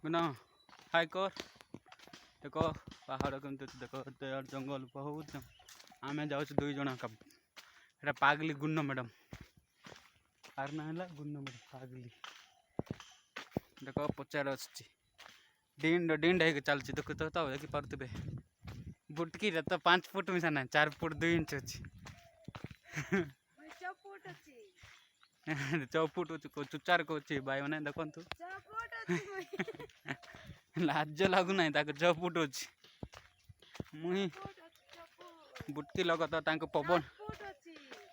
गुना हाय कर देखो पहाड़ केमती देखो जंगल बहुत आम जाऊँ दुई जन का पागली गुन्न मैडम आर ना गुन्न मैडम पागली देख पचार डिंड डिंड है चलती देख तो देखी पारे बुटकी तो 5 फुट मिसा ना 4 फुट 2 इंच अच्छी चौफुट चुचार कौच भाई मैंने देखु लाज लगुना चौफुट अच्छी मुई बुटकी लगता पवन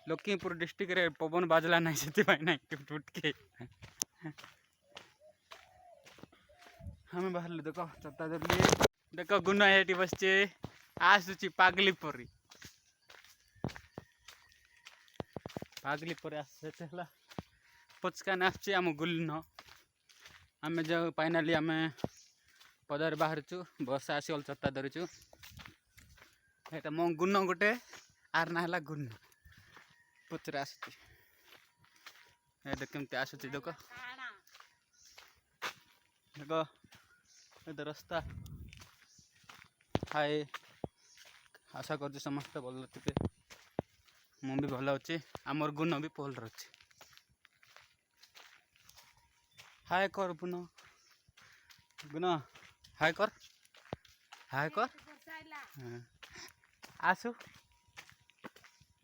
लखीमपुर डिस्ट्रिक्ट रे पवन बाजला ना से बुटकी हमें बाहर देख चता देख गुना ये बसचे आसुची पागली परी पागली परी आसला पचकान आम गुल्न आम जो फाइनाली आम पदार बाहर बस आसगल चता धरचु ये मो गुन्न गोटे आर ना है गुन्न पचर आस केमती आसुची देख देख रास्ता हाय आशा कर समस्त भल थे मु भी भल अच्छे आमर गुण भी पल रही हाय कर बुन गुण हाय कर आसु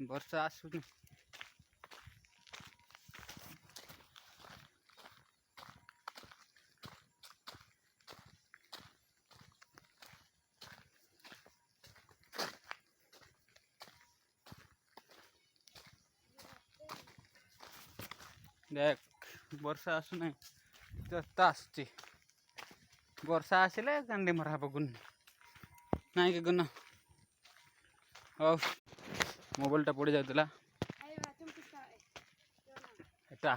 वर्षा आसु देख वर्षा आसु ना चता आसुची वर्षा आसिले गांडी मरा गुन ना कि गुन हो मोबाइलटा पड़ जाता एटा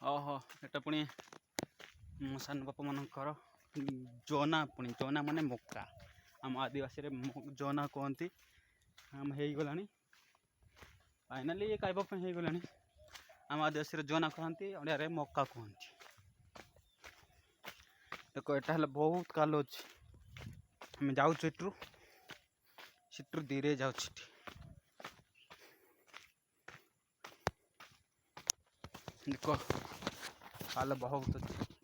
ओहो एटा पुणी मो सान बापा मनकर जोना पुणी जोना माने मक्का आम आदिवासी रे जोना कहती आम हो गला फाइनाली ये खाइबा हो गला आम आदिवासी रे जोना कहती ओडिया रे मक्का कहती देखो यहाँ बहुत कालो अच्छे आम जाऊँ सीट्रु धीरे जाऊँ देख काल बहुत अच्छे।